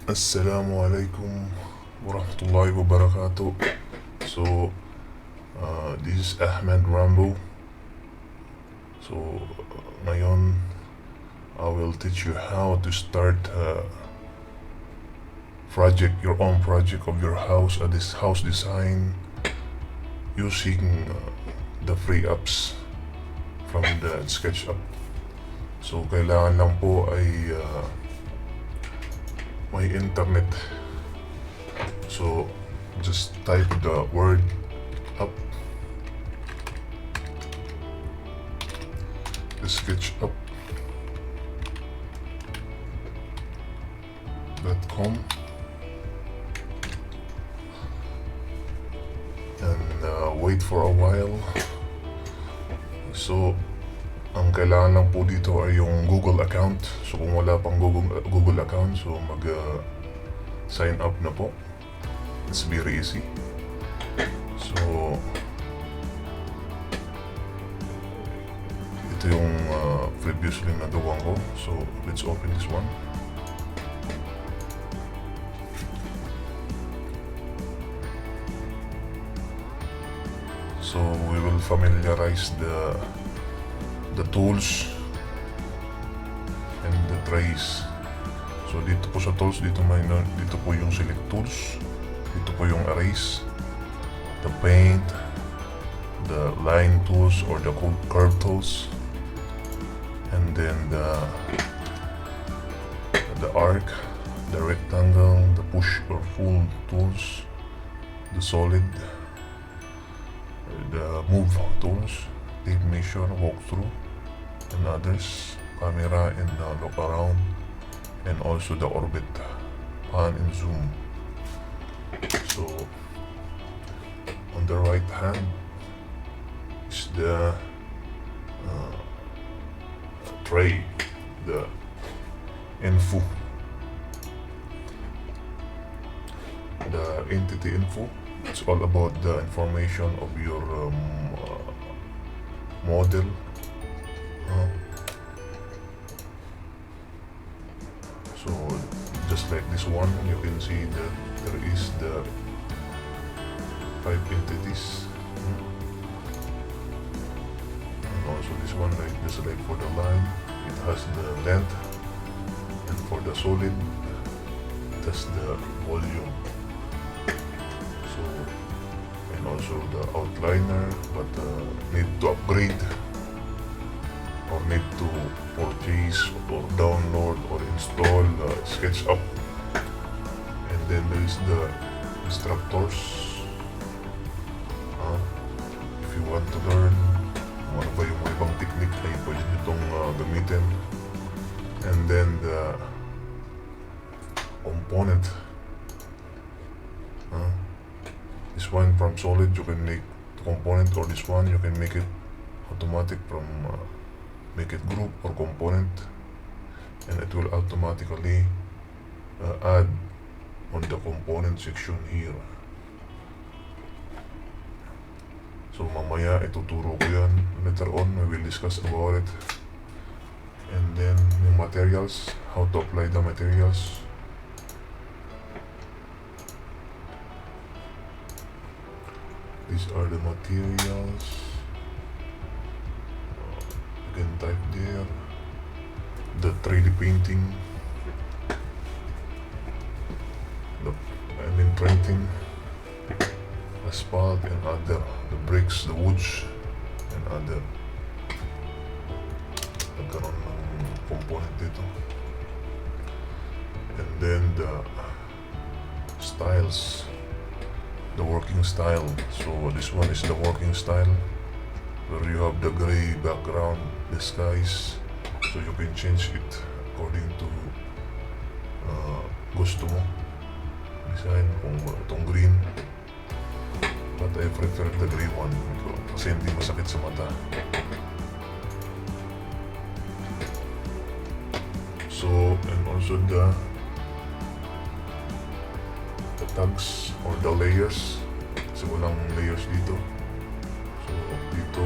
Assalamualaikum warahmatullahi wabarakatuh. So, this is Ahmed Rambo. So, ngayon, I will teach you how to start your own project of your house, this house design, using the free apps from the Sketchup. So, kailangan lang po ay may internet. So, just type the word up, the sketchup.com, and wait for a while. So, ang kailangan lang po dito ay yung Google account. So kung wala pang Google account, so mag-sign up na po. It's very easy. So ito yung previously nagawa ko. So let's open this one. So we will familiarize the tools and the trays. So dito po sa tools, dito po yung select tools, dito po yung erase, the paint, the line tools or the curve tools, and then the arc, the rectangle, the push or pull tools, the solid, the move tools, tape measure, walkthrough, and others, camera and look around, and also the orbit, pan and zoom. So on the right hand is the tray, the info, the entity info. It's all about the information of your model. So just like this one, you can see that there is the 5 entities. And also this one, like just like for the line, it has the length, and for the solid, it has the volume. So, and also the outliner, but need to upgrade or need to purchase or download or install Sketchup. And then there is the instructors. If you want to learn kung ano ba yung mga ibang technique ay pwede nyo itong gamitin. And then the component. This one from solid, you can make the component, or this one you can make it automatic from make it group or component, and it will automatically add on the component section here. So mamaya ituturo ko yan. Later on we will discuss about it. And then yung materials, how to apply the materials. These are the materials. You can type there. The 3D painting. Printing. Asphalt and other. The bricks, the woods, and other. Nagkaroon ng component dito. And then the styles. The working style. So this one is the working style, where you have the gray background, the skies, so you can change it according to gusto mo design. Kung itong green, but I prefer the gray one kasi hindi masakit sa mata. So, and also the tags or the layers, kasi walang layers dito. So dito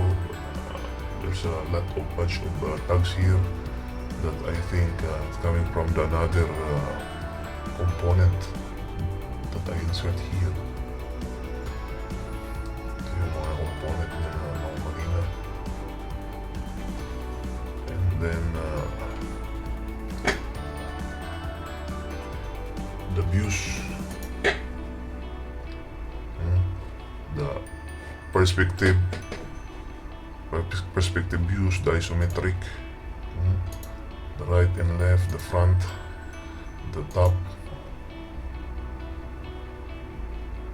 there's a lot of bunch of tags here that I think coming from the another component that I insert here. Ito yung mga component na mga kanina. And then the views, the perspective views, the isometric, the right and left, the front, the top,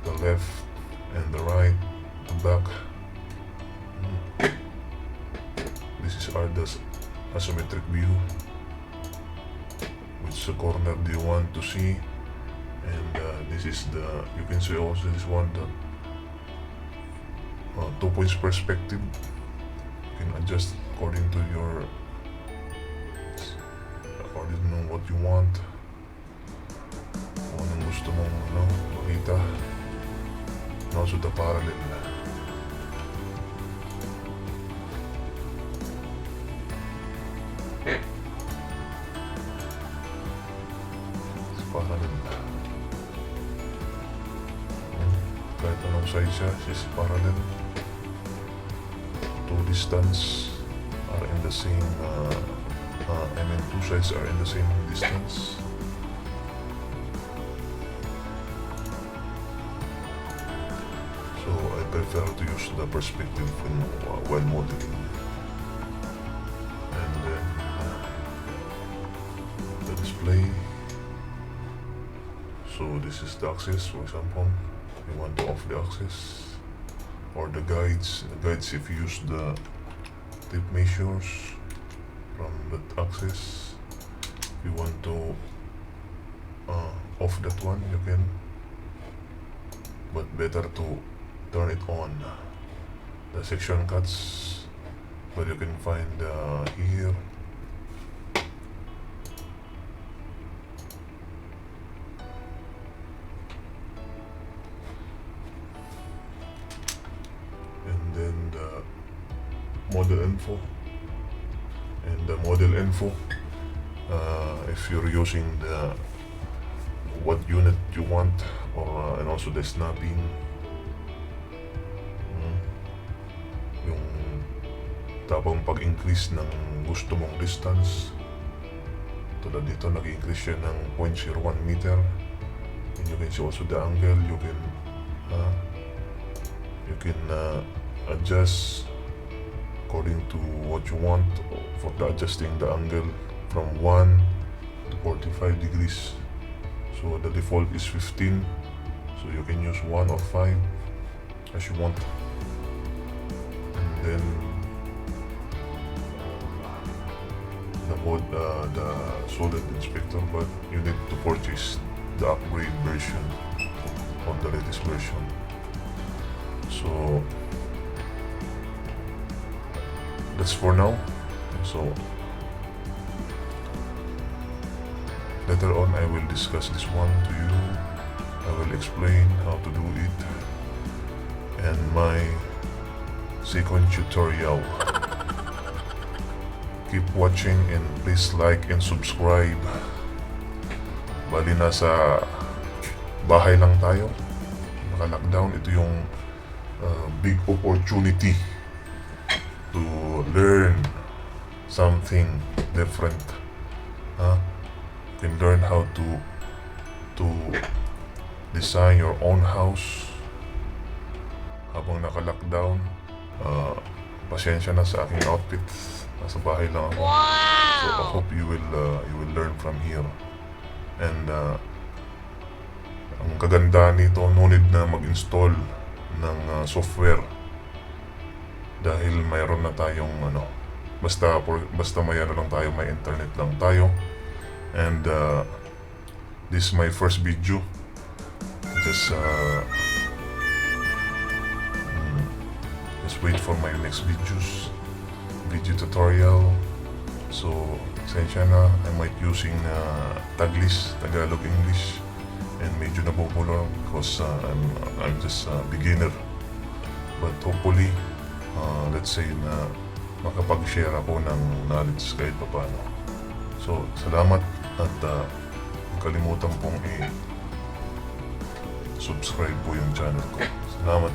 the left and the right, the back. This is the isometric view. Which corner do you want to see? And this is you can see also this one, the 2 points perspective. You can adjust according to what you want. Kung anong gusto mong makita. And also the parallel. It's parallel. Kahit anong side siya, is parallel. Two distance are in the same, two sides are in the same distance. So I prefer to use the perspective when modeling. And then the display. So this is the axis, for example. You want to off the axis. Or the guides. The guides, if you use the tape measures from that axis. If you want to off that one, you can. But better to turn it on. The section cuts, but you can find here. And then the model info. And the model info, if you're using the what unit you want, or and also the snapping, yung tapang pag-increase ng gusto mong distance. Tulad dito, nag-increase siya ng 0.01 meter. And you can see also the angle. You can adjust according to what you want for adjusting the angle from 1 to 45 degrees. So the default is 15, so you can use 1 or 5 as you want. And then the solid inspector, but you need to purchase the upgrade version on the latest version. So that's for now. So later on I will discuss this one to you. I will explain how to do it and my second tutorial. Keep watching and please like and subscribe. Bali nasa bahay lang tayo, naka-lockdown. Ito yung big opportunity to learn something different. You can learn how to design your own house habang naka-lockdown. Pasensya na sa aking outfit. Nasa bahay lang ako. Wow! So I hope you will learn from here. And ang kagandahan nito, no need na mag-install ng software dahil mayroon na tayong basta may lang tayo, may internet lang tayo. And this is my first video. Just wait for my next video tutorial. So sensya na, I might using Taglish, Tagalog, English, and medyo nabubulo because I'm just a beginner. But hopefully, let's say na makapag-share ako ng knowledge kahit paano. So salamat at kalimutan pong i-subscribe po yung channel ko. Salamat.